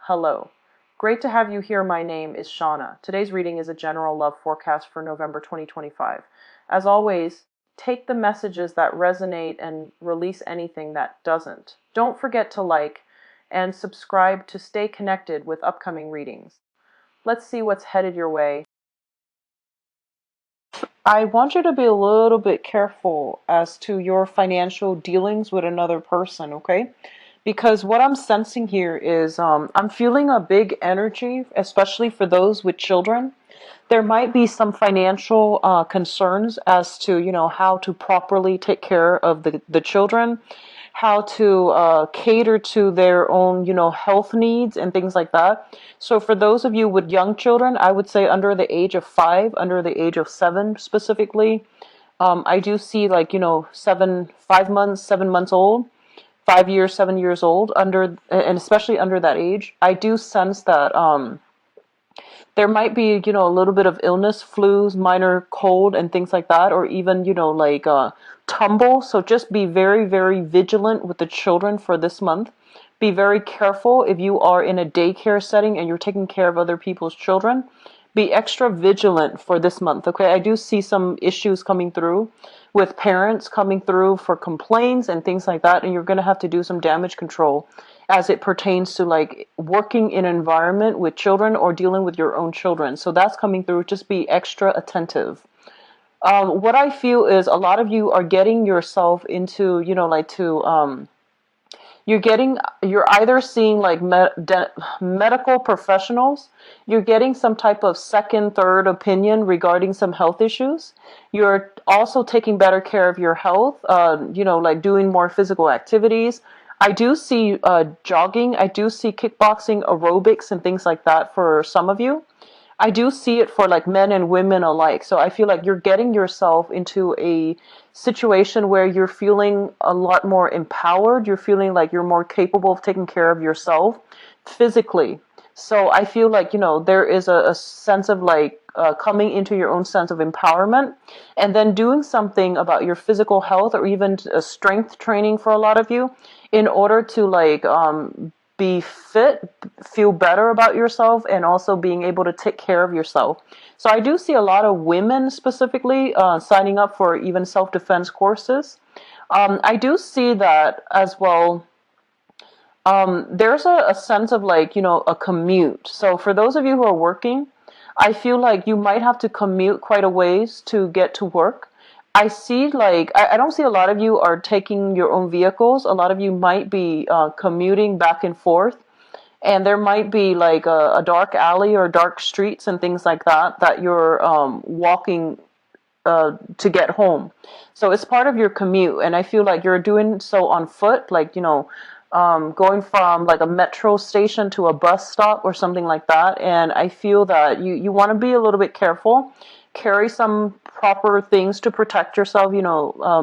Hello. Great to have you here. My name is Shauna. Today's reading is a general love forecast for November 2025. As always, take the messages that resonate and release anything that doesn't. Don't forget to like and subscribe to stay connected with upcoming readings. Let's see what's headed your way. I want you to be a little bit careful as to your financial dealings with another person, okay? Because what I'm sensing here is I'm feeling a big energy, especially for those with children. There might be some financial concerns as to, how to properly take care of the children, how to cater to their own, health needs and things like that. So for those of you with young children, I would say under the age of 5, under the age of 7 specifically, I do see like, 5 months, 7 months old, 5 years, 7 years old, and especially under that age. I do sense that there might be, a little bit of illness, flus, minor cold, and things like that, or even, like tumble. So just be very, very vigilant with the children for this month. Be very careful if you are in a daycare setting and you're taking care of other people's children. Be extra vigilant for this month, okay? I do see some issues coming through with parents coming through for complaints and things like that, and you're going to have to do some damage control as it pertains to like working in an environment with children or dealing with your own children. So that's coming through. Just be extra attentive. What I feel is a lot of you are getting yourself into, you're either seeing like medical professionals, you're getting some type of second, third opinion regarding some health issues. You're also taking better care of your health, like doing more physical activities. I do see jogging, I do see kickboxing, aerobics, and things like that for some of you. I do see it for like men and women alike. So I feel like you're getting yourself into a situation where you're feeling a lot more empowered. You're feeling like you're more capable of taking care of yourself physically. So I feel like, there is a sense of like coming into your own sense of empowerment and then doing something about your physical health or even strength training for a lot of you in order to like be fit, feel better about yourself, and also being able to take care of yourself. So I do see a lot of women specifically signing up for even self-defense courses. I do see that as well. There's a sense of like, a commute. So for those of you who are working, I feel like you might have to commute quite a ways to get to work. I see like, I don't see a lot of you are taking your own vehicles. A lot of you might be commuting back and forth. And there might be like a dark alley or dark streets and things like that you're walking to get home. So it's part of your commute. And I feel like you're doing so on foot, like, going from like a metro station to a bus stop or something like that. And I feel that you want to be a little bit careful. Carry some proper things to protect yourself,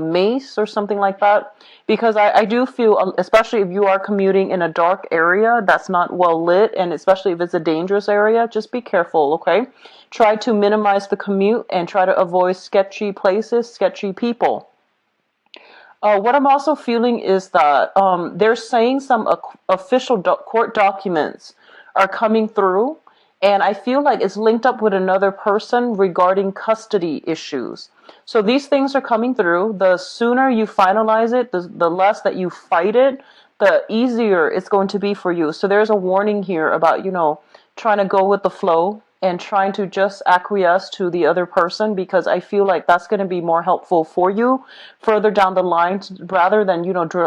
mace or something like that. Because I do feel, especially if you are commuting in a dark area that's not well lit, and especially if it's a dangerous area, just be careful, okay? Try to minimize the commute and try to avoid sketchy places, sketchy people. What I'm also feeling is that they're saying some official court documents are coming through, and I feel like it's linked up with another person regarding custody issues. So these things are coming through. The sooner you finalize it, the less that you fight it, the easier it's going to be for you. So there's a warning here about, trying to go with the flow and trying to just acquiesce to the other person, because I feel like that's going to be more helpful for you further down the line rather than,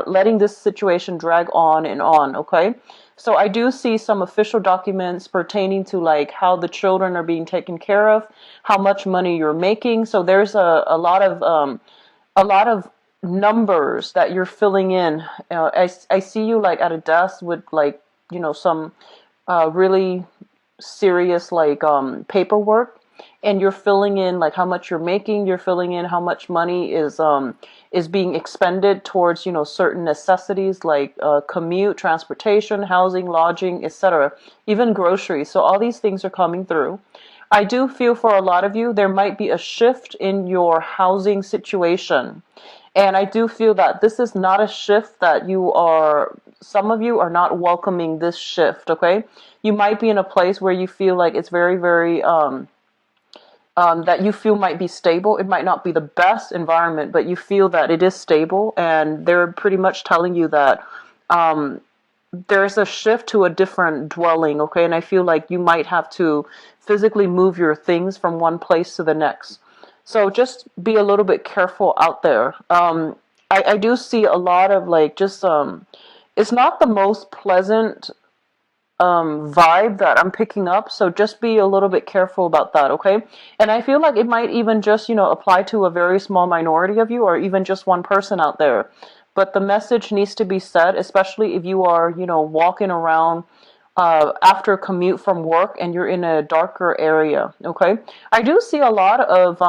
letting this situation drag on and on, okay? So I do see some official documents pertaining to like how the children are being taken care of, how much money you're making. So there's a lot of numbers that you're filling in. I see you like at a desk with like, some really serious like paperwork, and you're filling in like how much you're making, you're filling in how much money is being expended towards, certain necessities like commute, transportation, housing, lodging, etc., even groceries. So all these things are coming through. I do feel for a lot of you there might be a shift in your housing situation. And I do feel that this is not a shift that you are some of you are not welcoming this shift, okay? You might be in a place where you feel like it's very, very, that you feel might be stable. It might not be the best environment, but you feel that it is stable, and they're pretty much telling you that there's a shift to a different dwelling, okay? And I feel like you might have to physically move your things from one place to the next. So just be a little bit careful out there. I do see a lot of like just it's not the most pleasant vibe that I'm picking up. So just be a little bit careful about that, okay? And I feel like it might even just, apply to a very small minority of you, or even just one person out there. But the message needs to be said, especially if you are, walking around after a commute from work and you're in a darker area, okay? I do see a lot of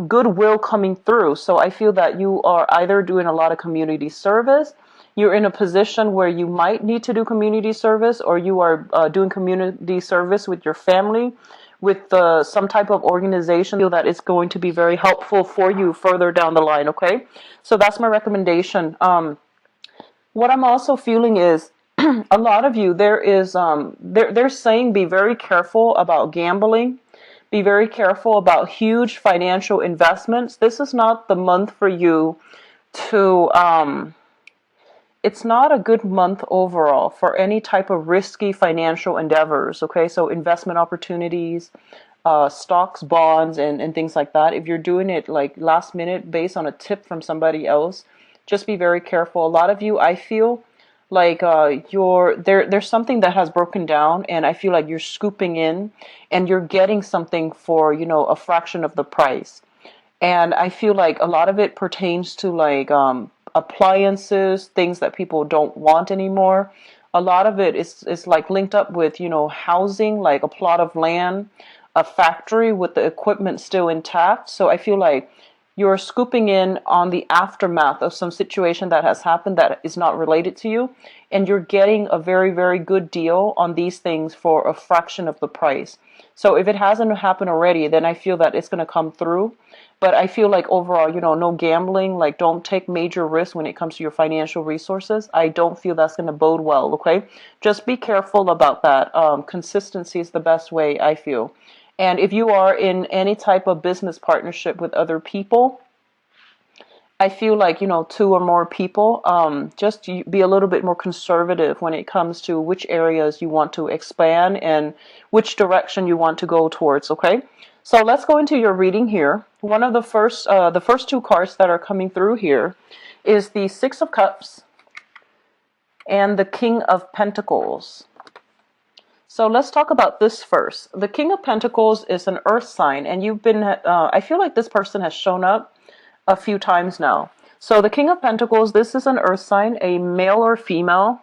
goodwill coming through. So I feel that you are either doing a lot of community service, you're in a position where you might need to do community service, or you are doing community service with your family, with some type of organization that is going to be very helpful for you further down the line, okay? So that's my recommendation. What I'm also feeling is a lot of you, they're saying be very careful about gambling, be very careful about huge financial investments. This is not the month for you to it's not a good month overall for any type of risky financial endeavors, okay? So investment opportunities, stocks, bonds, and things like that. If you're doing it like last minute based on a tip from somebody else, just be very careful. A lot of you, I feel like there's something that has broken down, and I feel like you're scooping in and you're getting something for, a fraction of the price. And I feel like a lot of it pertains to like appliances, things that people don't want anymore. A lot of it is like linked up with, housing, like a plot of land, a factory with the equipment still intact. So I feel like you're scooping in on the aftermath of some situation that has happened that is not related to you, and you're getting a very, very good deal on these things for a fraction of the price. So if it hasn't happened already, then I feel that it's going to come through. But I feel like overall, no gambling, like don't take major risks when it comes to your financial resources. I don't feel that's going to bode well, okay? Just be careful about that. Consistency is the best way, I feel. And if you are in any type of business partnership with other people, I feel like, two or more people, just be a little bit more conservative when it comes to which areas you want to expand and which direction you want to go towards, okay? So let's go into your reading here. One of the first two cards that are coming through here is the Six of Cups and the King of Pentacles. So let's talk about this first. The King of Pentacles is an earth sign, and you've been, I feel like this person has shown up a few times now. So the King of Pentacles, this is an earth sign, a male or female,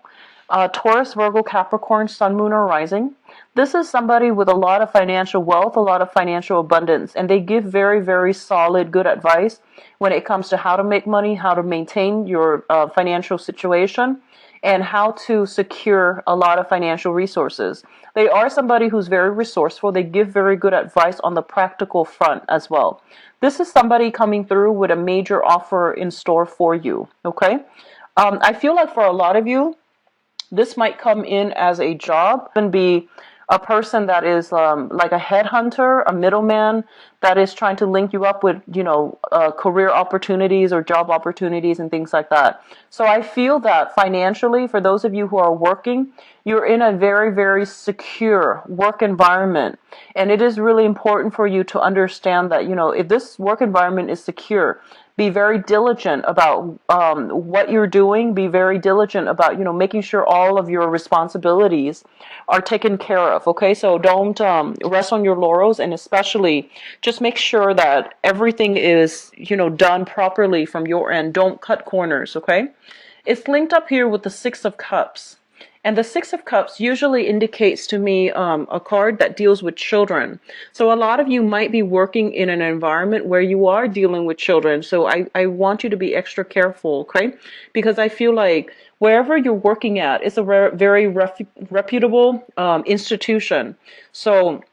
Taurus, Virgo, Capricorn, Sun, Moon, or Rising. This is somebody with a lot of financial wealth, a lot of financial abundance, and they give very, very solid, good advice when it comes to how to make money, how to maintain your financial situation, and how to secure a lot of financial resources. They are somebody who's very resourceful. They give very good advice on the practical front as well. This is somebody coming through with a major offer in store for you, okay? I feel like for a lot of you, this might come in as a job and be a person that is like a headhunter, a middleman that is trying to link you up with, career opportunities or job opportunities and things like that. So I feel that financially, for those of you who are working, you're in a very, very secure work environment. And it is really important for you to understand that, if this work environment is secure, be very diligent about what you're doing. Be very diligent about, making sure all of your responsibilities are taken care of. Okay, so don't rest on your laurels, and especially just make sure that everything is, done properly from your end. Don't cut corners. Okay, it's linked up here with the Six of Cups. And the Six of Cups usually indicates to me a card that deals with children. So a lot of you might be working in an environment where you are dealing with children. So I want you to be extra careful, okay? Because I feel like wherever you're working at, it's a very reputable institution. So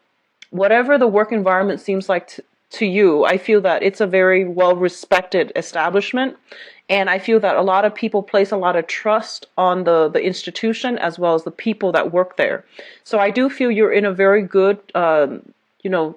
whatever the work environment seems like to you, I feel that it's a very well respected establishment. And I feel that a lot of people place a lot of trust on the institution as well as the people that work there. So I do feel you're in a very good, you know,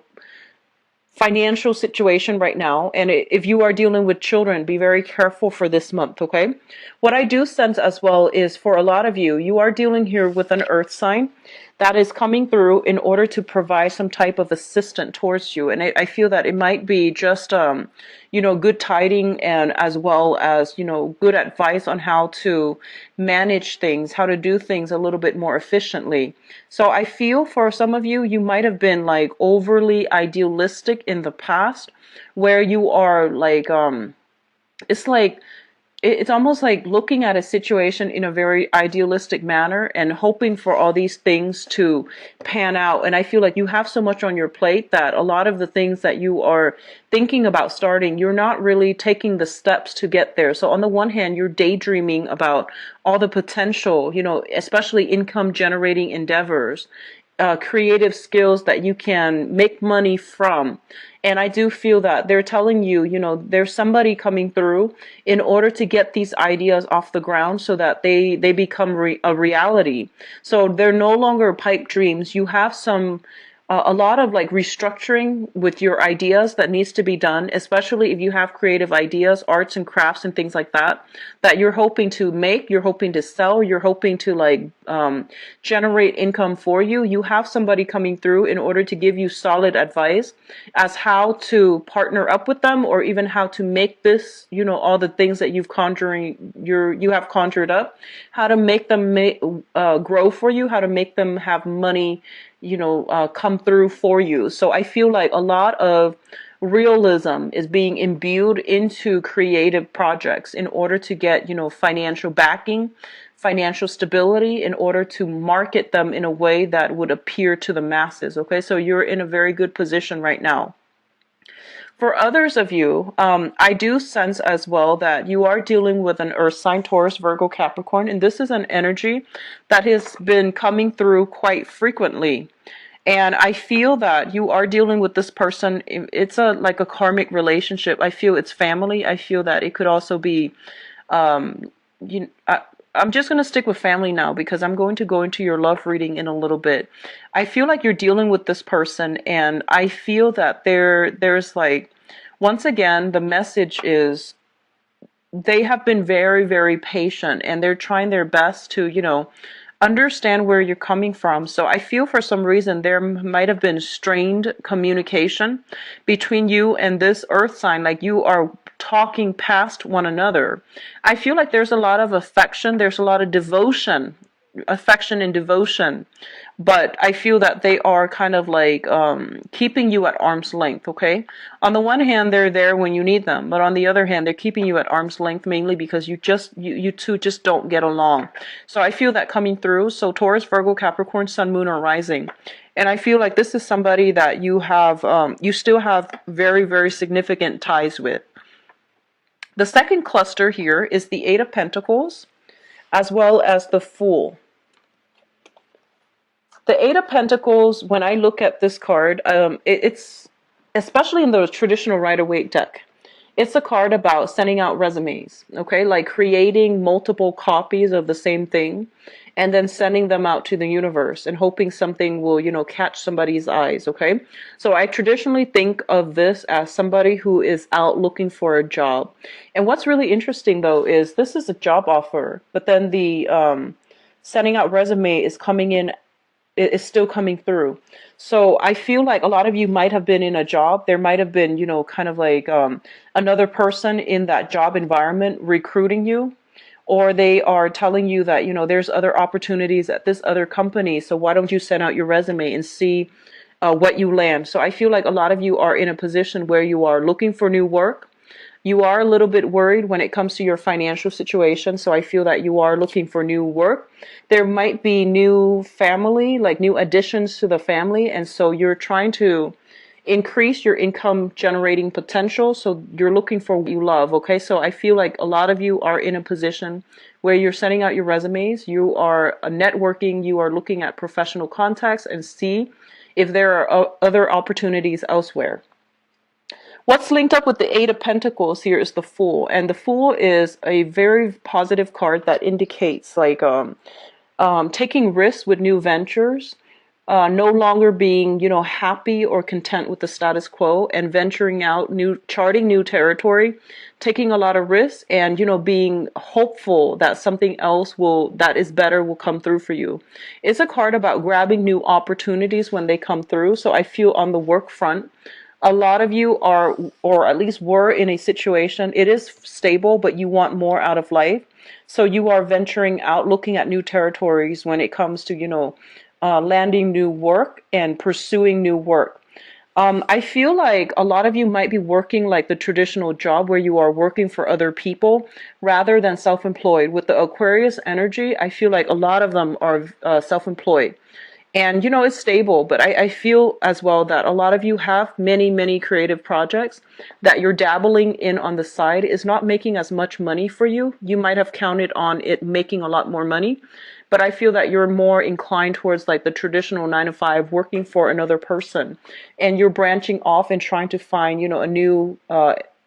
financial situation right now. And if you are dealing with children, be very careful for this month, okay? What I do sense as well is for a lot of you, you are dealing here with an earth sign that is coming through in order to provide some type of assistance towards you. And I feel that it might be just, you know, good tiding and as well as, you know, good advice on how to manage things, how to do things a little bit more efficiently. So I feel for some of you, you might have been like overly idealistic in the past where you are like, it's like, it's almost like looking at a situation in a very idealistic manner and hoping for all these things to pan out. And I feel like you have so much on your plate that a lot of the things that you are thinking about starting, you're not really taking the steps to get there. So on the one hand, you're daydreaming about all the potential, you know, especially income generating endeavors, creative skills that you can make money from. And I do feel that they're telling you, you know, there's somebody coming through in order to get these ideas off the ground so that they become a reality. So they're no longer pipe dreams. You have some a lot of like restructuring with your ideas that needs to be done, especially if you have creative ideas, arts and crafts and things like that, that you're hoping to make, you're hoping to sell, you're hoping to like generate income for you. You have somebody coming through in order to give you solid advice as how to partner up with them or even how to make this, you know, all the things that you have conjured up, how to make them grow for you, how to make them have money, you know, come through for you. So I feel like a lot of realism is being imbued into creative projects in order to get, you know, financial backing, financial stability, in order to market them in a way that would appear to the masses. Okay, so you're in a very good position right now. For others of you, I do sense as well that you are dealing with an earth sign, Taurus, Virgo, Capricorn, and this is an energy that has been coming through quite frequently. And I feel that you are dealing with this person. It's a like a karmic relationship. I feel it's family. I feel that it could also be, um, you. I'm just going to stick with family now because I'm going to go into your love reading in a little bit. I feel like you're dealing with this person, and I feel that there's like, once again, the message is they have been very, very patient and they're trying their best to, you know, understand where you're coming from. So I feel for some reason there might have been strained communication between you and this earth sign, like you are talking past one another. I feel like there's a lot of affection, there's a lot of devotion, affection and devotion, but I feel that they are kind of like keeping you at arm's length. Okay, on the one hand they're there when you need them, but on the other hand they're keeping you at arm's length mainly because you two just don't get along. So I feel that coming through. So Taurus, Virgo, Capricorn, Sun, Moon, or Rising, and I feel like this is somebody that you have you still have very, very significant ties with. The second cluster here is the Eight of Pentacles as well as the Fool. The Eight of Pentacles, when I look at this card, it's, especially in the traditional Rider-Waite deck, it's a card about sending out resumes, okay? Like creating multiple copies of the same thing and then sending them out to the universe and hoping something will, you know, catch somebody's eyes, okay? So I traditionally think of this as somebody who is out looking for a job. And what's really interesting, though, is this is a job offer, but then the sending out resume is coming in, is still coming through. So I feel like a lot of you might have been in a job. There might have been, you know, kind of like another person in that job environment recruiting you, or they are telling you that, you know, there's other opportunities at this other company. So why don't you send out your resume and see what you land? So I feel like a lot of you are in a position where you are looking for new work. You are a little bit worried when it comes to your financial situation, so I feel that you are looking for new work. There might be new family, like new additions to the family, and so you're trying to increase your income generating potential, so you're looking for what you love, okay? So I feel like a lot of you are in a position where you're sending out your resumes, you are networking, you are looking at professional contacts and see if there are other opportunities elsewhere. What's linked up with the Eight of Pentacles here is the Fool, and the Fool is a very positive card that indicates like taking risks with new ventures, no longer being, happy or content with the status quo, and venturing out, charting new territory, taking a lot of risks, and, being hopeful that something else that is better will come through for you. It's a card about grabbing new opportunities when they come through. So I feel on the work front, a lot of you are, or at least were, in a situation, it is stable, but you want more out of life. So you are venturing out, looking at new territories when it comes to, landing new work and pursuing new work. I feel like a lot of you might be working like the traditional job where you are working for other people rather than self-employed. With the Aquarius energy, I feel like a lot of them are self-employed. And, it's stable, but I feel as well that a lot of you have many, many creative projects that you're dabbling in on the side is not making as much money for you. You might have counted on it making a lot more money, but I feel that you're more inclined towards like the traditional 9 to 5 working for another person, and you're branching off and trying to find, a new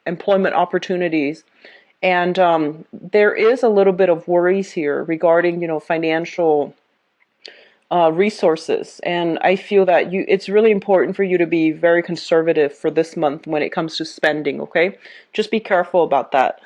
employment opportunities. And there is a little bit of worries here regarding, financial resources, and I feel that it's really important for you to be very conservative for this month when it comes to spending. Okay, just be careful about that.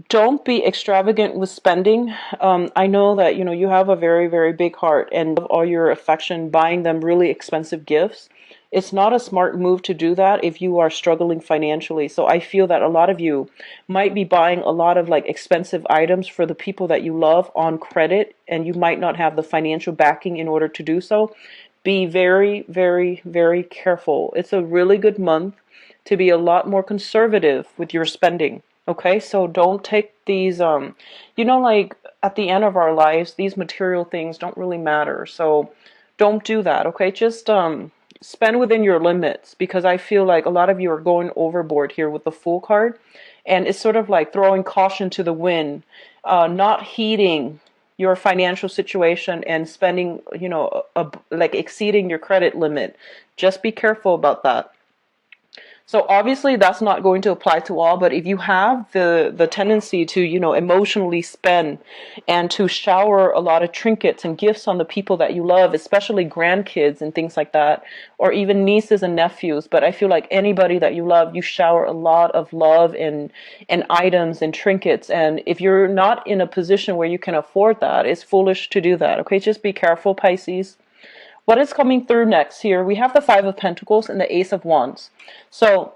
Don't be extravagant with spending. I know that you have a very, very big heart and all your affection buying them really expensive gifts. It's not a smart move to do that if you are struggling financially. So I feel that a lot of you might be buying a lot of like expensive items for the people that you love on credit, and you might not have the financial backing in order to do so. Be very, very, very careful. It's a really good month to be a lot more conservative with your spending. Okay, so don't take these, like at the end of our lives, these material things don't really matter. So don't do that, okay? Just spend within your limits, because I feel like a lot of you are going overboard here with the Fool card. And it's sort of like throwing caution to the wind, not heeding your financial situation and spending, like exceeding your credit limit. Just be careful about that. So obviously that's not going to apply to all, but if you have the tendency to, emotionally spend and to shower a lot of trinkets and gifts on the people that you love, especially grandkids and things like that, or even nieces and nephews, but I feel like anybody that you love, you shower a lot of love and items and trinkets. And if you're not in a position where you can afford that, it's foolish to do that. Okay, just be careful, Pisces. What is coming through next here? We have the Five of Pentacles and the Ace of Wands. So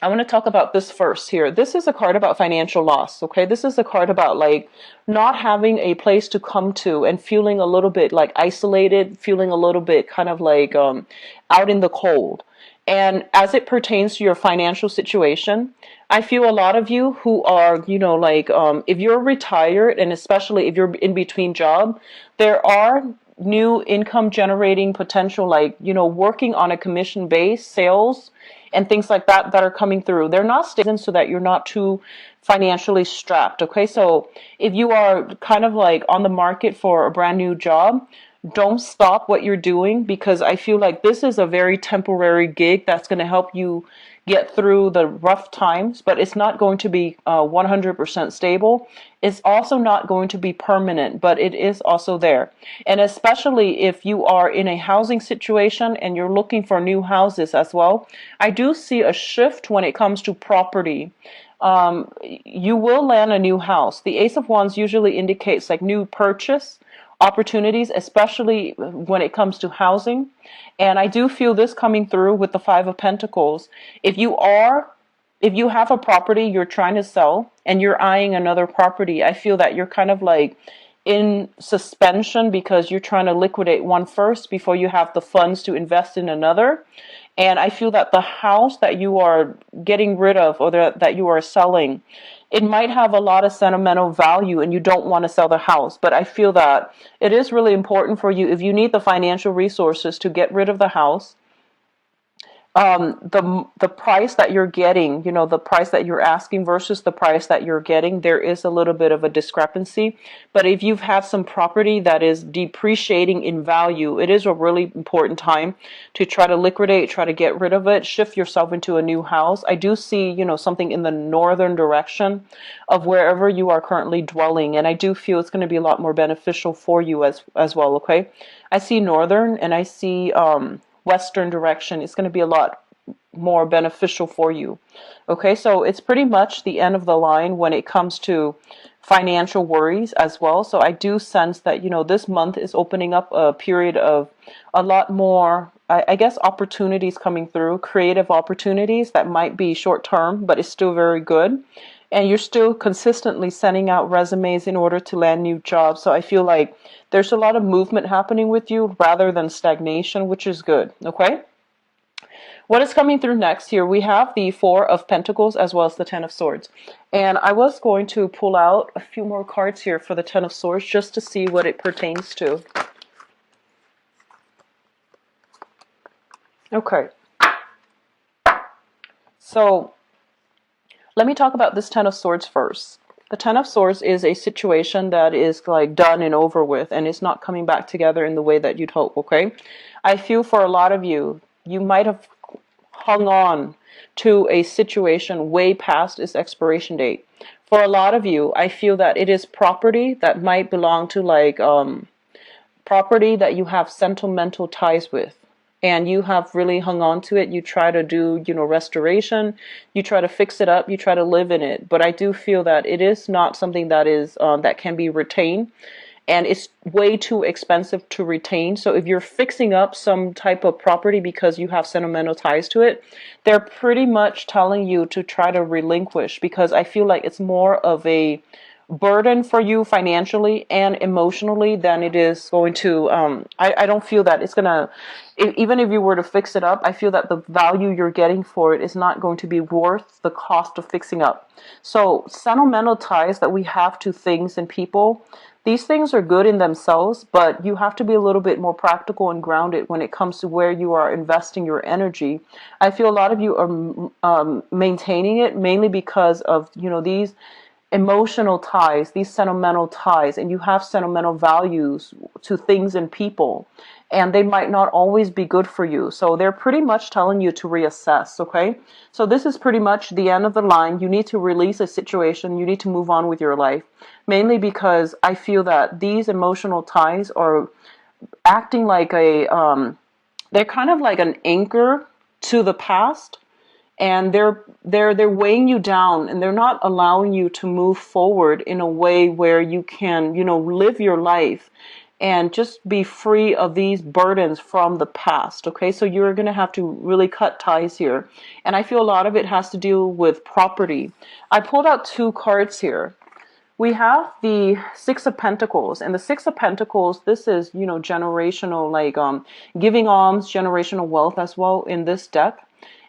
I want to talk about this first here. This is a card about financial loss, okay? This is a card about like not having a place to come to and feeling a little bit like isolated, feeling a little bit kind of like out in the cold. And as it pertains to your financial situation, I feel a lot of you who are, if you're retired and especially if you're in between job, there are new income generating potential, like, working on a commission base, sales, and things like that that are coming through. They're not stable so that you're not too financially strapped. Okay, so if you are kind of like on the market for a brand new job, don't stop what you're doing, because I feel like this is a very temporary gig that's going to help you get through the rough times, but it's not going to be 100% stable. It's also not going to be permanent, but it is also there. And especially if you are in a housing situation and you're looking for new houses as well, I do see a shift when it comes to property. You will land a new house. The Ace of Wands usually indicates like new purchase opportunities, especially when it comes to housing. And I do feel this coming through with the Five of Pentacles. If you have a property you're trying to sell and you're eyeing another property, I feel that you're kind of like in suspension because you're trying to liquidate one first before you have the funds to invest in another. And I feel that the house that you are getting rid of, or that you are selling, it might have a lot of sentimental value and you don't want to sell the house. But I feel that it is really important for you, if you need the financial resources to get rid of the house, The price that you're getting, the price that you're asking versus the price that you're getting, there is a little bit of a discrepancy. But if you've had some property that is depreciating in value, it is a really important time to try to liquidate, try to get rid of it, shift yourself into a new house. I do see, something in the northern direction of wherever you are currently dwelling, and I do feel it's going to be a lot more beneficial for you as well. Okay, I see northern and I see western direction. It's going to be a lot more beneficial for you. Okay, so it's pretty much the end of the line when it comes to financial worries as well. So I do sense that, this month is opening up a period of a lot more, I guess, opportunities coming through, creative opportunities that might be short term, but it's still very good. And you're still consistently sending out resumes in order to land new jobs. So I feel like there's a lot of movement happening with you rather than stagnation, which is good. Okay. What is coming through next here? We have the Four of Pentacles as well as the Ten of Swords. And I was going to pull out a few more cards here for the Ten of Swords just to see what it pertains to. Okay. So let me talk about this Ten of Swords first. The Ten of Swords is a situation that is like done and over with, and it's not coming back together in the way that you'd hope, okay? I feel for a lot of you, you might have hung on to a situation way past its expiration date. For a lot of you, I feel that it is property that might belong to like property that you have sentimental ties with. And you have really hung on to it. You try to do, restoration. You try to fix it up. You try to live in it. But I do feel that it is not something that is that can be retained, and it's way too expensive to retain. So if you're fixing up some type of property because you have sentimental ties to it, they're pretty much telling you to try to relinquish, because I feel like it's more of a burden for you financially and emotionally than it is going to I don't feel that it's gonna, even if you were to fix it up, I feel that the value you're getting for it is not going to be worth the cost of fixing up. So sentimental ties that we have to things and people, these things are good in themselves, but you have to be a little bit more practical and grounded when it comes to where you are investing your energy. I feel a lot of you are maintaining it mainly because of, these emotional ties, these sentimental ties, and you have sentimental values to things and people, and they might not always be good for you. So they're pretty much telling you to reassess, okay? So this is pretty much the end of the line. You need to release a situation. You need to move on with your life, mainly because I feel that these emotional ties are acting like they're kind of like an anchor to the past, and they're weighing you down, and they're not allowing you to move forward in a way where you can, live your life and just be free of these burdens from the past. Okay, so you're going to have to really cut ties here, and I feel a lot of it has to do with property. I pulled out two cards here. We have the Six of Pentacles, and the Six of Pentacles, this is, generational, like giving alms, generational wealth as well in this deck.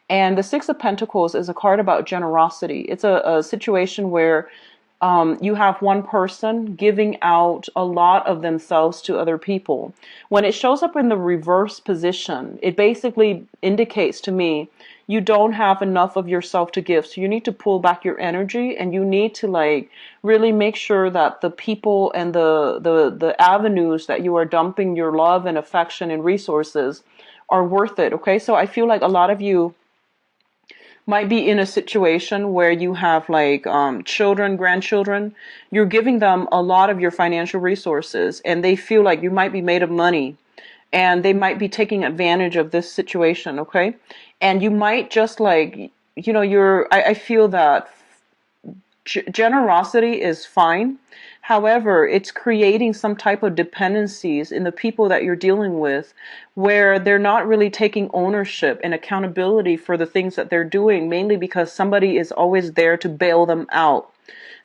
And the Six of Pentacles is a card about generosity. It's a situation where you have one person giving out a lot of themselves to other people. When it shows up in the reverse position, it basically indicates to me you don't have enough of yourself to give. So you need to pull back your energy, and you need to like really make sure that the people and the avenues that you are dumping your love and affection and resources are worth it. Okay, so I feel like a lot of you might be in a situation where you have like children, grandchildren. You're giving them a lot of your financial resources, and they feel like you might be made of money, and they might be taking advantage of this situation. Okay, and you might just like, I feel that generosity is fine. However, it's creating some type of dependencies in the people that you're dealing with, where they're not really taking ownership and accountability for the things that they're doing, mainly because somebody is always there to bail them out.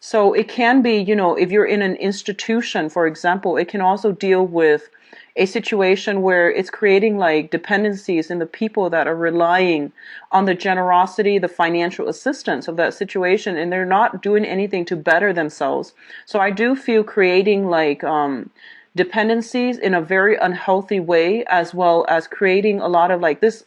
So it can be, if you're in an institution, for example, it can also deal with a situation where it's creating like dependencies in the people that are relying on the generosity, the financial assistance of that situation, and they're not doing anything to better themselves. So I do feel creating like dependencies in a very unhealthy way, as well as creating a lot of like this,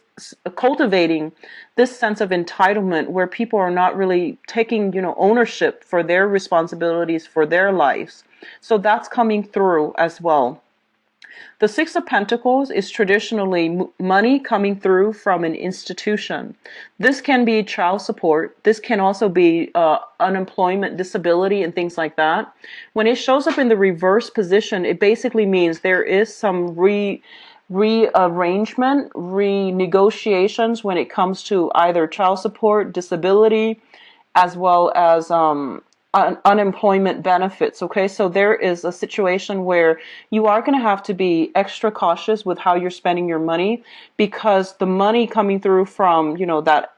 cultivating this sense of entitlement where people are not really taking, ownership for their responsibilities for their lives. So that's coming through as well. The Six of Pentacles is traditionally money coming through from an institution. This can be child support. This can also be unemployment, disability, and things like that. When it shows up in the reverse position, it basically means there is some rearrangement, renegotiations when it comes to either child support, disability, as well as unemployment benefits. Okay, so there is a situation where you are going to have to be extra cautious with how you're spending your money, because the money coming through from, that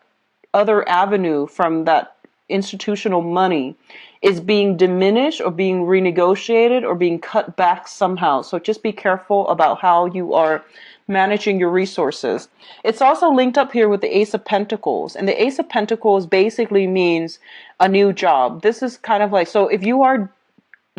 other avenue, from that institutional money, is being diminished or being renegotiated or being cut back somehow. So just be careful about how you are managing your resources. It's also linked up here with the Ace of Pentacles, and the Ace of Pentacles basically means a new job. This is kind of like, so if you are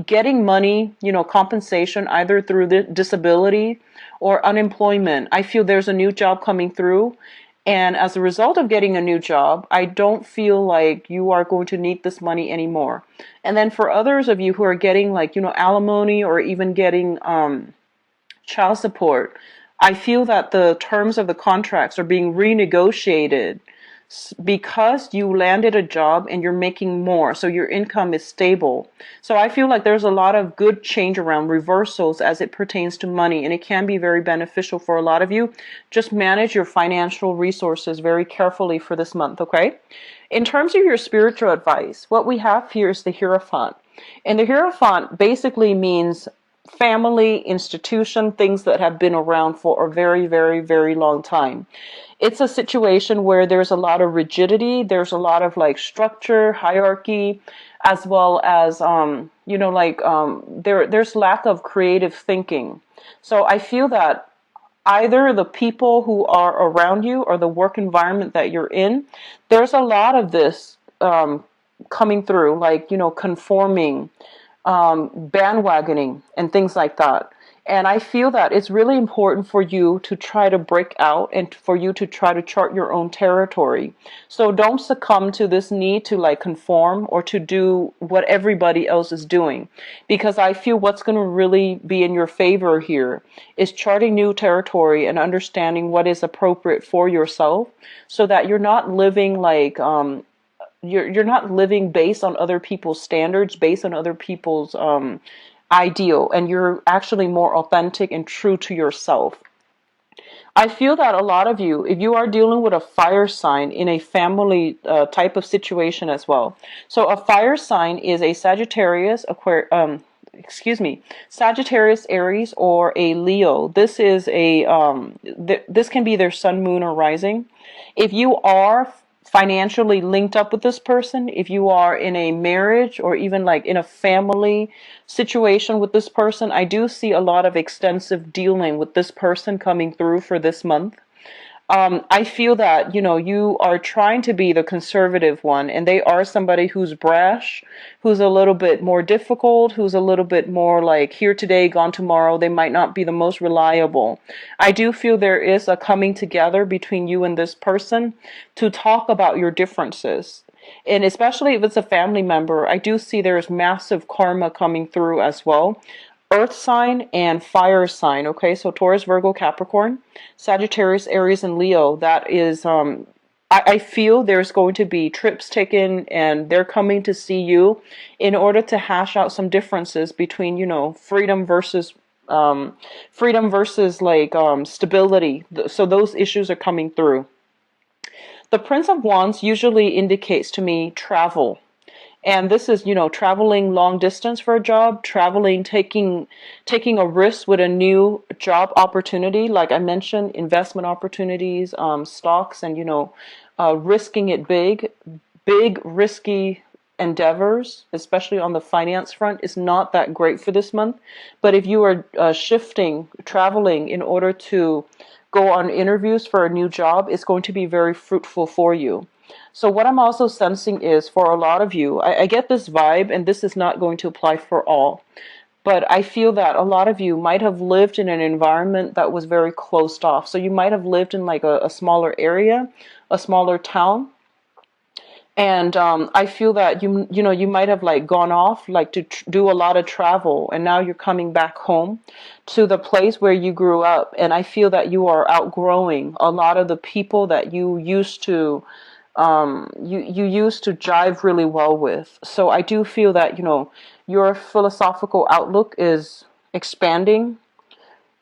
getting money, compensation either through the disability or unemployment, I feel there's a new job coming through. And as a result of getting a new job, I don't feel like you are going to need this money anymore. And then for others of you who are getting like, alimony or even getting child support, I feel that the terms of the contracts are being renegotiated because you landed a job and you're making more, so your income is stable. So I feel like there's a lot of good change around, reversals as it pertains to money, and it can be very beneficial for a lot of you. Just manage your financial resources very carefully for this month, okay? In terms of your spiritual advice, what we have here is the Hierophant. And the Hierophant basically means family, institution, things that have been around for a very, very, very long time. It's a situation where there's a lot of rigidity, there's a lot of like structure, hierarchy, as well as there's lack of creative thinking. So I feel that either the people who are around you or the work environment that you're in, there's a lot of this coming through, like, conforming, bandwagoning, and things like that. And I feel that it's really important for you to try to break out and for you to try to chart your own territory. So don't succumb to this need to like conform or to do what everybody else is doing. Because I feel what's going to really be in your favor here is charting new territory and understanding what is appropriate for yourself, so that you're not living like you're not living based on other people's standards, based on other people's ideal, and you're actually more authentic and true to yourself. I feel that a lot of you, if you are dealing with a fire sign in a family type of situation as well. So a fire sign is a Sagittarius, Sagittarius, Aries, or a Leo. This is this can be their sun, moon, or rising. If you are financially linked up with this person, if you are in a marriage or even like in a family situation with this person, I do see a lot of extensive dealing with this person coming through for this month. I feel that, you are trying to be the conservative one, and they are somebody who's brash, who's a little bit more difficult, who's a little bit more like here today, gone tomorrow. They might not be the most reliable. I do feel there is a coming together between you and this person to talk about your differences. And especially if it's a family member, I do see there's massive karma coming through as well. Earth sign and fire sign. Okay, so Taurus, Virgo, Capricorn, Sagittarius, Aries, and Leo. That is, I feel there's going to be trips taken, and they're coming to see you in order to hash out some differences between, freedom versus like stability. So those issues are coming through. The Prince of Wands usually indicates to me travel. And this is, traveling long distance for a job, traveling, taking a risk with a new job opportunity. Like I mentioned, investment opportunities, stocks, and, risking it big, risky endeavors, especially on the finance front, is not that great for this month. But if you are traveling in order to go on interviews for a new job, it's going to be very fruitful for you. So what I'm also sensing is, for a lot of you, I get this vibe, and this is not going to apply for all, But I feel that a lot of you might have lived in an environment that was very closed off. So you might have lived in like a smaller area, a smaller town. And I feel that you know, you might have like gone off like to do a lot of travel, and now you're coming back home to the place where you grew up. And I feel that you are outgrowing a lot of the people that you used to you used to jive really well with. So I do feel that, you know, your philosophical outlook is expanding.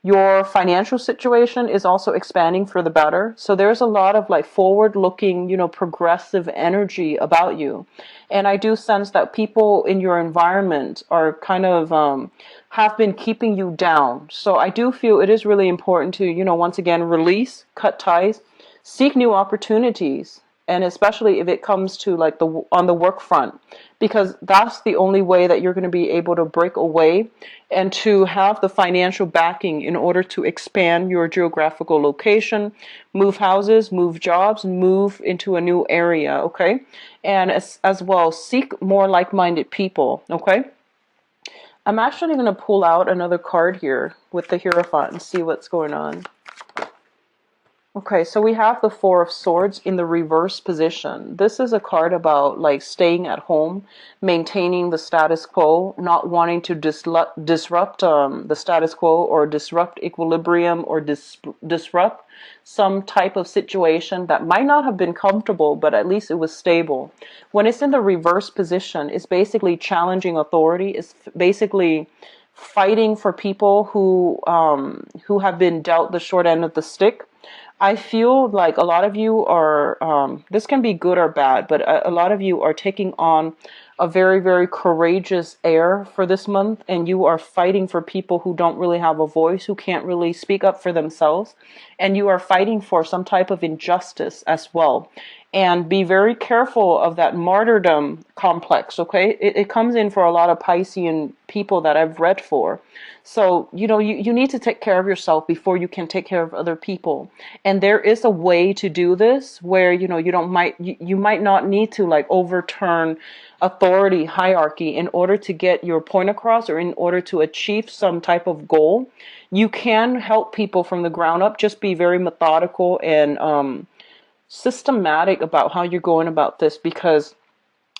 Your financial situation is also expanding for the better. So there's a lot of like forward looking, you know, progressive energy about you. And I do sense that people in your environment are kind of have been keeping you down. So I do feel it is really important to, you know, once again, release, cut ties, seek new opportunities, and especially if it comes to like the on the work front, because that's the only way that you're going to be able to break away and to have the financial backing in order to expand your geographical location, move houses, move jobs, and move into a new area. Okay, and as well, seek more like-minded people. Okay, I'm actually going to pull out another card here with the Hierophant and see what's going on. Okay, so we have the Four of Swords in the reverse position. This is a card about like staying at home, maintaining the status quo, not wanting to disrupt the status quo, or disrupt equilibrium, or disrupt some type of situation that might not have been comfortable, but at least it was stable. When it's in the reverse position, it's basically challenging authority. It's basically fighting for people who have been dealt the short end of the stick. I feel like a lot of you are, this can be good or bad, but a lot of you are taking on a very, very courageous air for this month, and you are fighting for people who don't really have a voice, who can't really speak up for themselves, and you are fighting for some type of injustice as well. And be very careful of that martyrdom complex, okay? It comes in for a lot of Piscean people that I've read for. So, you know, you need to take care of yourself before you can take care of other people. And there is a way to do this where, you know, you might not need to like overturn authority hierarchy in order to get your point across, or in order to achieve some type of goal. You can help people from the ground up. Just be very methodical and systematic about how you're going about this, because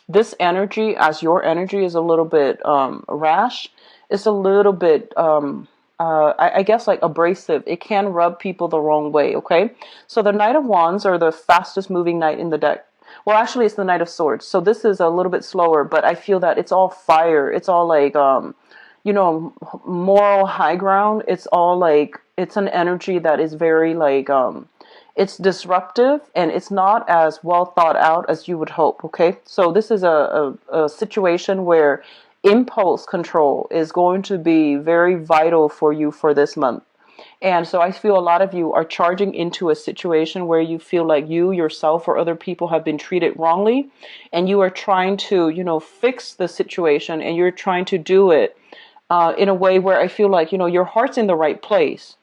this energy, as your energy, is a little bit rash. It's a little bit I guess like abrasive. It can rub people the wrong way. Okay, so the Knight of Wands are the fastest moving knight in the deck. Well, actually, it's the Knight of Swords, so this is a little bit slower, but I feel that it's all fire. It's all like you know, moral high ground. It's all like, it's an energy that is very like it's disruptive, and it's not as well thought out as you would hope. Okay, so this is a situation where impulse control is going to be very vital for you for this month. And so I feel a lot of you are charging into a situation where you feel like you yourself or other people have been treated wrongly, and you are trying to, you know, fix the situation, and you're trying to do it in a way where I feel like, you know, your heart's in the right place,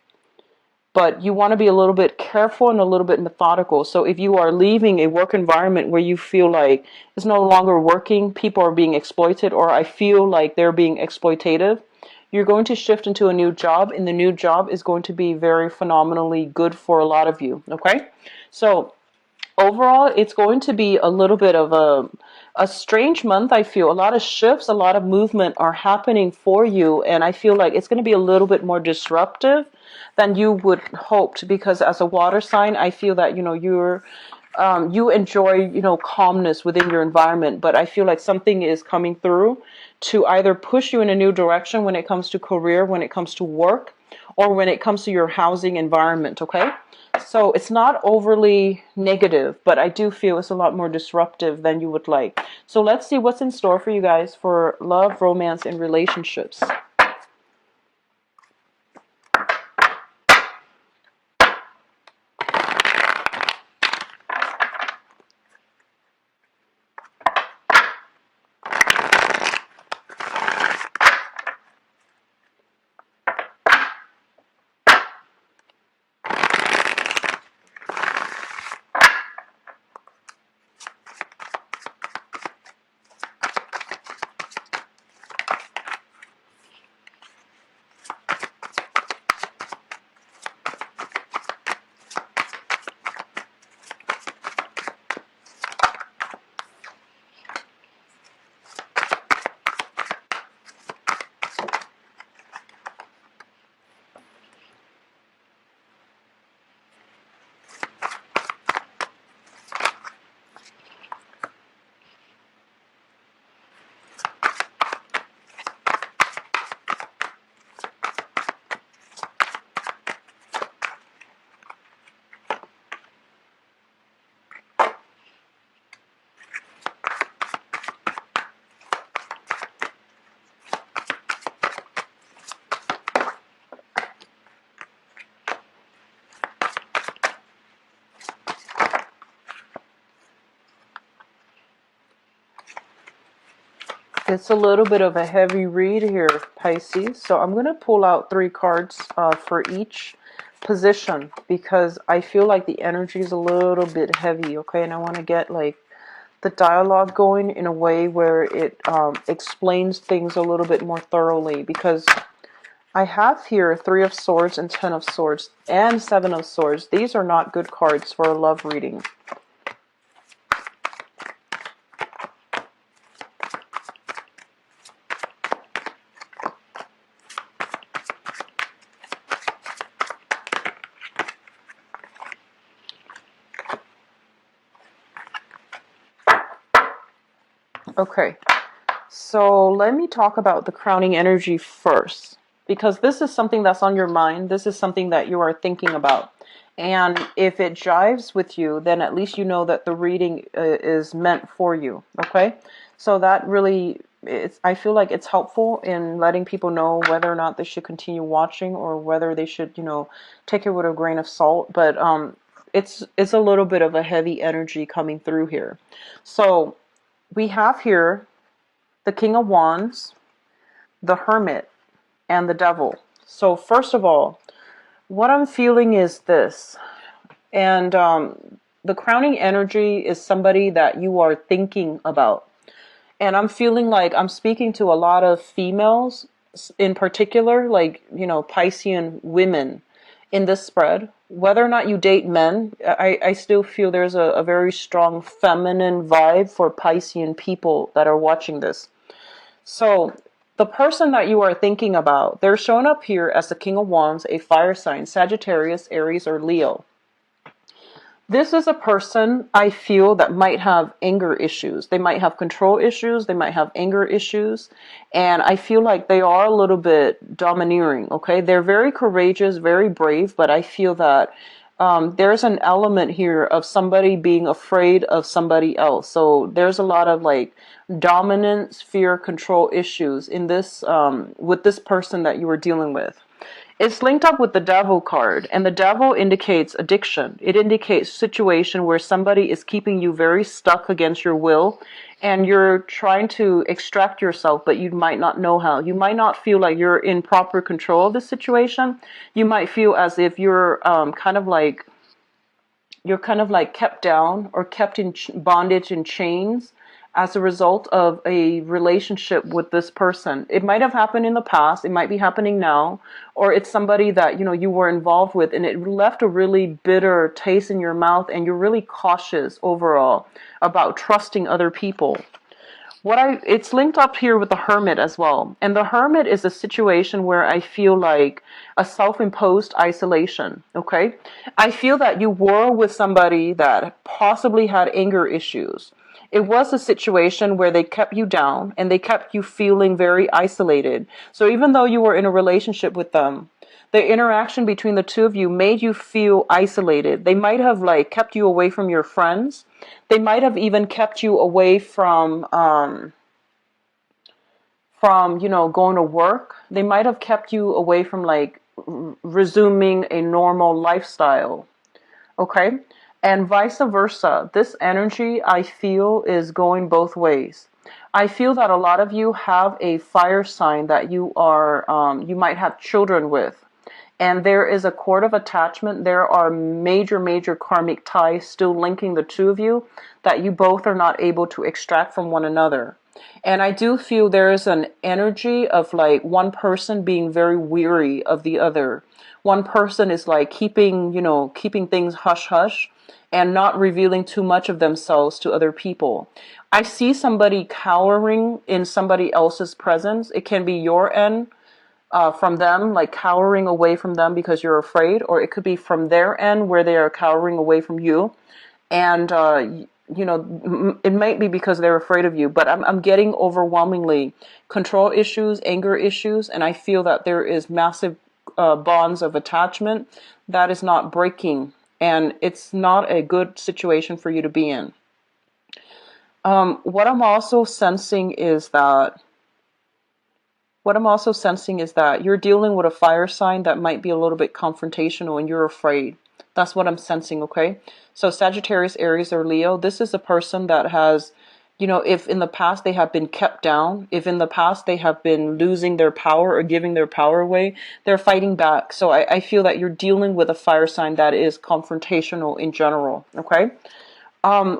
but you want to be a little bit careful and a little bit methodical. So if you are leaving a work environment where you feel like it's no longer working, people are being exploited, or I feel like they're being exploitative, you're going to shift into a new job, and the new job is going to be very phenomenally good for a lot of you. Okay, so overall, it's going to be a little bit of a strange month. I feel a lot of shifts, a lot of movement are happening for you, and I feel like it's going to be a little bit more disruptive than you would hoped, because as a water sign, I feel that, you know, you enjoy, you know, calmness within your environment, but I feel like something is coming through to either push you in a new direction when it comes to career, when it comes to work, or when it comes to your housing environment. Okay, so it's not overly negative, but I do feel it's a lot more disruptive than you would like. So let's see what's in store for you guys for love, romance, and relationships. It's a little bit of a heavy read here, Pisces. So I'm going to pull out 3 cards for each position because I feel like the energy is a little bit heavy, okay? And I want to get like the dialogue going in a way where it explains things a little bit more thoroughly, because I have here 3 of Swords and 10 of Swords and 7 of Swords. These are not good cards for a love reading. Okay, so let me talk about the crowning energy first, because this is something that's on your mind. This is something that you are thinking about. And if it jives with you, then at least you know that the reading is meant for you, okay? So that really, I feel like it's helpful in letting people know whether or not they should continue watching or whether they should, take it with a grain of salt. But it's a little bit of a heavy energy coming through here. So we have here the King of Wands, the Hermit, and the Devil. So first of all, what I'm feeling is this. And the crowning energy is somebody that you are thinking about. And I'm feeling like I'm speaking to a lot of females in particular, like, Piscean women in this spread. Whether or not you date men, I still feel there's a very strong feminine vibe for Piscean people that are watching this. So the person that you are thinking about, they're shown up here as the King of Wands, a fire sign, Sagittarius, Aries, or Leo. This is a person I feel that might have anger issues. They might have control issues. They might have anger issues. And I feel like they are a little bit domineering, okay? They're very courageous, very brave, but I feel that there's an element here of somebody being afraid of somebody else. So there's a lot of like dominance, fear, control issues in this with this person that you were dealing with. It's linked up with the Devil card, and the Devil indicates addiction. It indicates a situation where somebody is keeping you very stuck against your will, and you're trying to extract yourself, but you might not know how. You might not feel like you're in proper control of the situation. You might feel as if you're kind of like kept down or kept in bondage and chains as a result of a relationship with this person. It might have happened in the past, it might be happening now, or it's somebody that you were involved with and it left a really bitter taste in your mouth, and you're really cautious overall about trusting other people. It's linked up here with the Hermit as well. And the Hermit is a situation where I feel like a self-imposed isolation, okay? I feel that you were with somebody that possibly had anger issues. It was a situation where they kept you down and they kept you feeling very isolated. So even though you were in a relationship with them, the interaction between the two of you made you feel isolated. They might have like kept you away from your friends. They might have even kept you away from going to work. They might have kept you away from like resuming a normal lifestyle. Okay? And vice versa. This energy, I feel, is going both ways. I feel that a lot of you have a fire sign that you might have children with. And there is a cord of attachment. There are major, major karmic ties still linking the two of you that you both are not able to extract from one another. And I do feel there is an energy of like one person being very weary of the other. One person is like keeping things hush hush and not revealing too much of themselves to other people. I see somebody cowering in somebody else's presence. It can be your end from them, like cowering away from them because you're afraid, or it could be from their end where they are cowering away from you. And, it might be because they're afraid of you, but I'm getting overwhelmingly control issues, anger issues, and I feel that there is massive bonds of attachment that is not breaking. And it's not a good situation for you to be in. What I'm also sensing is that you're dealing with a fire sign that might be a little bit confrontational and you're afraid. That's what I'm sensing, okay? So Sagittarius, Aries, or Leo, this is a person that has If in the past they have been kept down, if in the past they have been losing their power or giving their power away, they're fighting back. So I feel that you're dealing with a fire sign that is confrontational in general. Okay.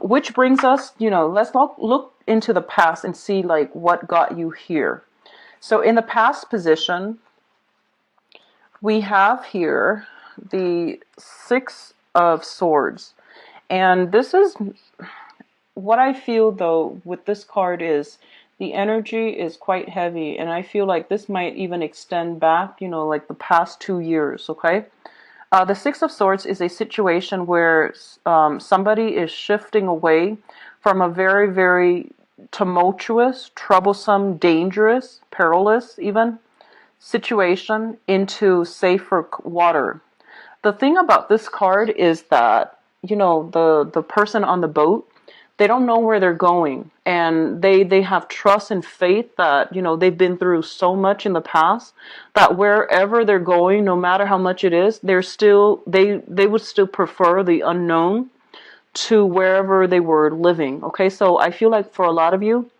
Which brings us, let's look into the past and see like what got you here. So in the past position, we have here the Six of Swords. And this is what I feel though with this card is the energy is quite heavy, and I feel like this might even extend back, like the past 2 years, okay? The Six of Swords is a situation where somebody is shifting away from a very, very tumultuous, troublesome, dangerous, perilous even situation into safer water. The thing about this card is that, the person on the boat, they don't know where they're going, and they have trust and faith that they've been through so much in the past that wherever they're going, no matter how much it is, they would still prefer the unknown to wherever they were living. Okay, so I feel like for a lot of you,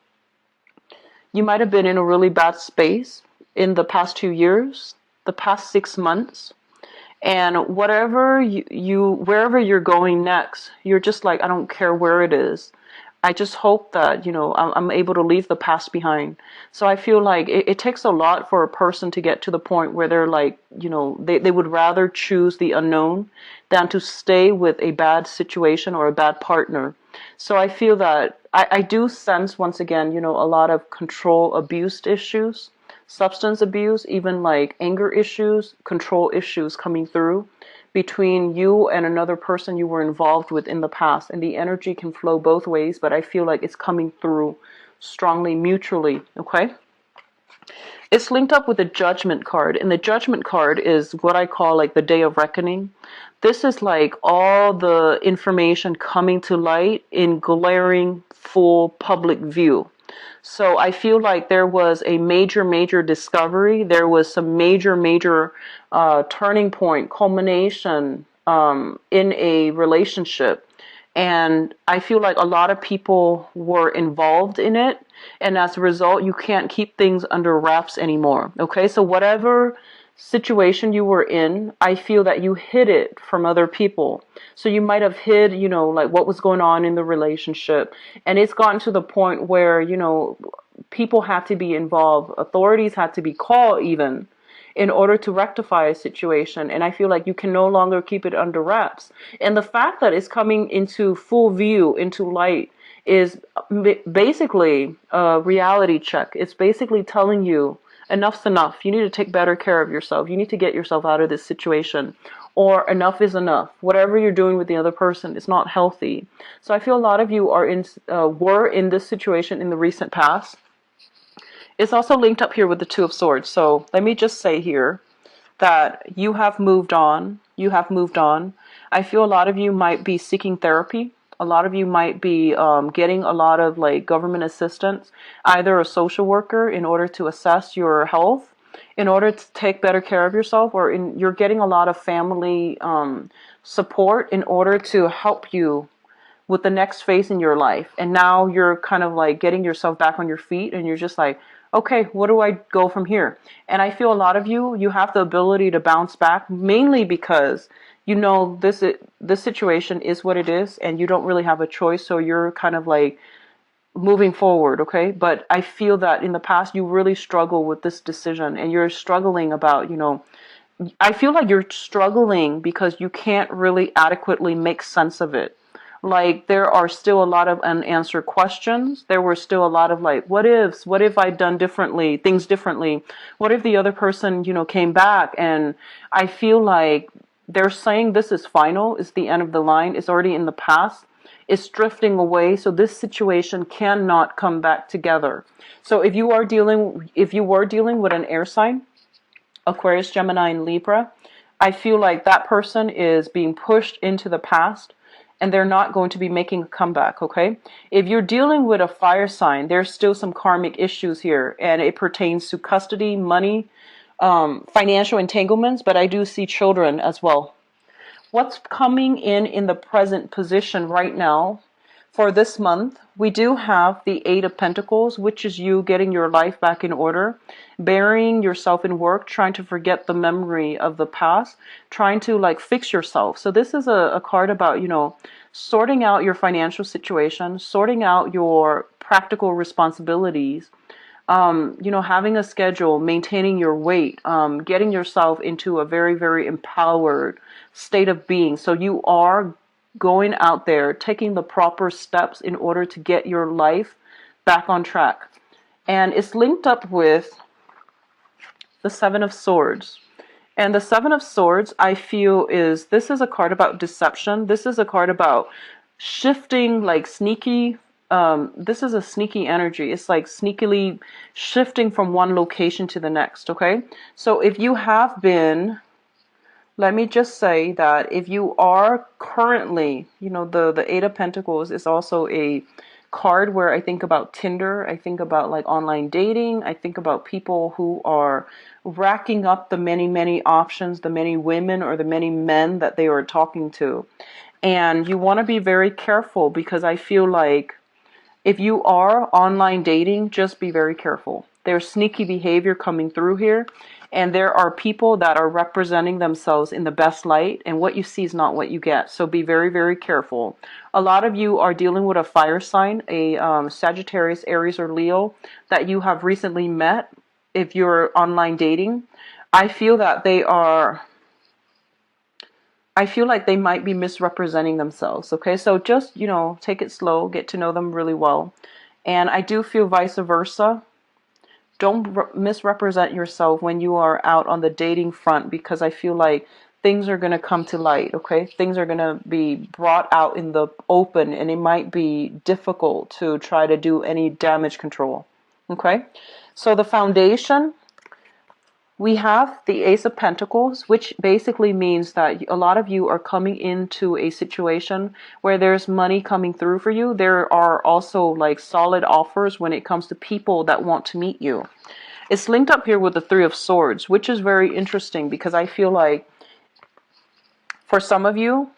you might have been in a really bad space in the past 2 years, the past 6 months. And whatever wherever you're going next, you're just like, I don't care where it is. I just hope that, I'm able to leave the past behind. So I feel like it takes a lot for a person to get to the point where they're like, they would rather choose the unknown than to stay with a bad situation or a bad partner. So I feel that I do sense, once again, a lot of control abuse issues, substance abuse, even like anger issues, control issues coming through between you and another person you were involved with in the past. And the energy can flow both ways, but I feel like it's coming through strongly mutually, okay? It's linked up with the Judgment card, and the Judgment card is what I call like the Day of Reckoning. This is like all the information coming to light in glaring, full public view. So I feel like there was a major, major discovery. There was some major, major turning point, culmination in a relationship. And I feel like a lot of people were involved in it. And as a result, you can't keep things under wraps anymore. Okay, so whatever situation you were in, I feel that you hid it from other people. So you might have hid, like what was going on in the relationship. And it's gotten to the point where, people had to be involved. Authorities had to be called even in order to rectify a situation. And I feel like you can no longer keep it under wraps. And the fact that it's coming into full view, into light, is basically a reality check. It's basically telling you enough's enough. You need to take better care of yourself. You need to get yourself out of this situation. Or enough is enough. Whatever you're doing with the other person is not healthy. So I feel a lot of you were in this situation in the recent past. It's also linked up here with the Two of Swords. So let me just say here that you have moved on. You have moved on. I feel a lot of you might be seeking therapy. A lot of you might be getting a lot of like government assistance, either a social worker in order to assess your health, in order to take better care of yourself, or you're getting a lot of family support in order to help you with the next phase in your life. And now you're kind of like getting yourself back on your feet, and you're just like, okay, where do I go from here? And I feel a lot of you have the ability to bounce back, mainly because this situation is what it is, and you don't really have a choice. So you're kind of like moving forward, okay? But I feel that in the past you really struggle with this decision, and you're struggling about, I feel like you're struggling because you can't really adequately make sense of it. Like there are still a lot of unanswered questions. There were still a lot of like, what ifs? What if I'd done things differently? What if the other person, came back? And I feel like they're saying this is final, it's the end of the line, it's already in the past, it's drifting away, so this situation cannot come back together. So if you were dealing with an air sign, Aquarius, Gemini, and Libra, I feel like that person is being pushed into the past, and they're not going to be making a comeback, okay? If you're dealing with a fire sign, there's still some karmic issues here, and it pertains to custody, money, financial entanglements, but I do see children as well. What's coming in the present position right now For this month, we do have the Eight of Pentacles, which is you getting your life back in order, burying yourself in work, trying to forget the memory of the past, trying to like fix yourself. So this is a card about, sorting out your financial situation, sorting out your practical responsibilities, having a schedule, maintaining your weight, getting yourself into a very, very empowered state of being. So you are going out there, taking the proper steps in order to get your life back on track. And it's linked up with the Seven of Swords. And the Seven of Swords, I feel, this is a card about deception. This is a card about shifting, like sneaky. This is a sneaky energy. It's like sneakily shifting from one location to the next, okay? So if you have been, let me just say that if you are currently, the Eight of Pentacles is also a card where I think about Tinder, I think about like online dating, I think about people who are racking up the many, many options, the many women or the many men that they are talking to. And you want to be very careful because I feel like if you are online dating, just be very careful. There's sneaky behavior coming through here, and there are people that are representing themselves in the best light, and what you see is not what you get. So be very, very careful. A lot of you are dealing with a fire sign, a Sagittarius, Aries, or Leo that you have recently met. If you're online dating, I feel that I feel like they might be misrepresenting themselves, okay? So just, take it slow, get to know them really well. And I do feel vice versa. Don't misrepresent yourself when you are out on the dating front because I feel like things are going to come to light, okay? Things are going to be brought out in the open and it might be difficult to try to do any damage control, okay? So the foundation, we have the Ace of Pentacles, which basically means that a lot of you are coming into a situation where there's money coming through for you. There are also like solid offers when it comes to people that want to meet you. It's linked up here with the Three of Swords, which is very interesting because I feel like for some of you,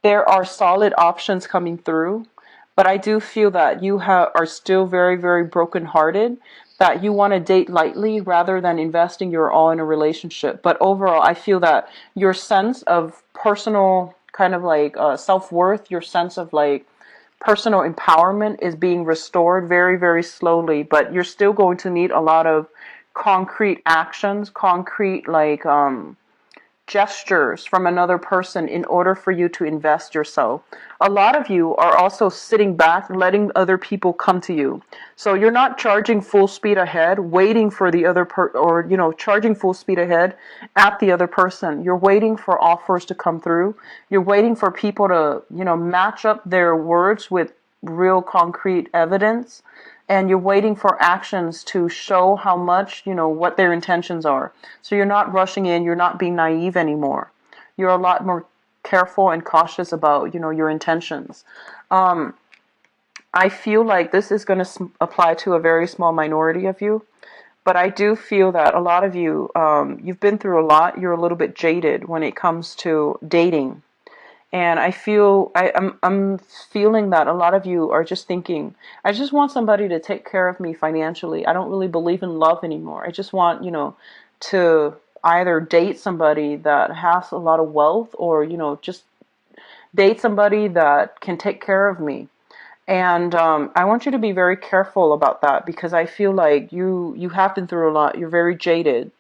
there are solid options coming through, but I do feel that you are still very, very brokenhearted, that you want to date lightly rather than investing your all in a relationship. But overall, I feel that your sense of personal kind of like self-worth, your sense of like personal empowerment is being restored very, very slowly, but you're still going to need a lot of concrete actions, concrete like gestures from another person in order for you to invest yourself. A lot of you are also sitting back, letting other people come to you. So you're not charging full speed ahead, waiting for the other charging full speed ahead at the other person. You're waiting for offers to come through. You're waiting for people to, match up their words with real concrete evidence. And you're waiting for actions to show how much, what their intentions are. So you're not rushing in, you're not being naive anymore. You're a lot more careful and cautious about, your intentions. I feel like this is going to apply to a very small minority of you. But I do feel that a lot of you, you've been through a lot. You're a little bit jaded when it comes to dating. And I feel, I'm feeling that a lot of you are just thinking, I just want somebody to take care of me financially. I don't really believe in love anymore. I just want, to either date somebody that has a lot of wealth or, just date somebody that can take care of me. And I want you to be very careful about that because I feel like you have been through a lot. You're very jaded.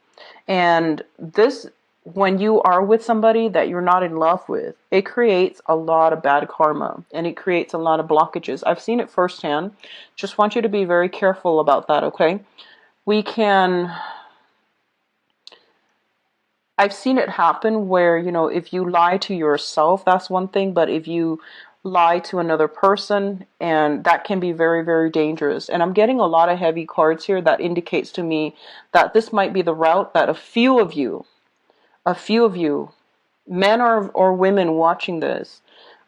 And this, when you are with somebody that you're not in love with, it creates a lot of bad karma and it creates a lot of blockages. I've seen it firsthand. Just want you to be very careful about that, okay? I've seen it happen where, if you lie to yourself, that's one thing, but if you lie to another person, and that can be very, very dangerous. And I'm getting a lot of heavy cards here that indicates to me that this might be the route that a few of you, men or women watching this,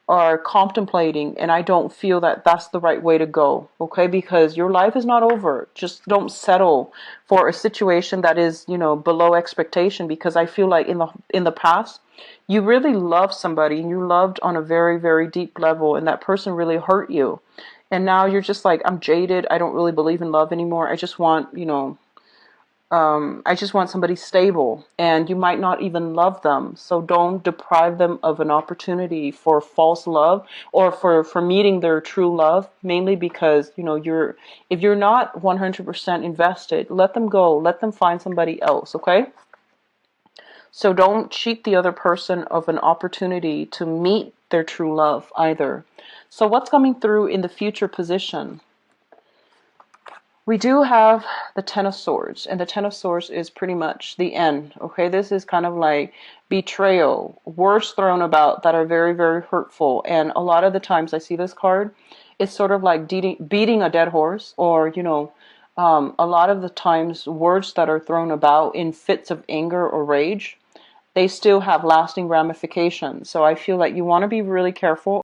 are contemplating, and I don't feel that that's the right way to go, okay? Because your life is not over. Just don't settle for a situation that is, below expectation, because I feel like in the past, you really loved somebody, and you loved on a very, very deep level, and that person really hurt you. And now you're just like, I'm jaded. I don't really believe in love anymore. I just want somebody stable, and you might not even love them. So don't deprive them of an opportunity for false love, or for meeting their true love, mainly because, if you're not 100% invested, let them go. Let them find somebody else, okay? So don't cheat the other person of an opportunity to meet their true love either. So what's coming through in the future position? We do have the Ten of Swords, and the Ten of Swords is pretty much the end, okay? This is kind of like betrayal, words thrown about that are very, very hurtful, and a lot of the times I see this card, it's sort of like beating a dead horse, or, a lot of the times words that are thrown about in fits of anger or rage, they still have lasting ramifications. So I feel like you want to be really careful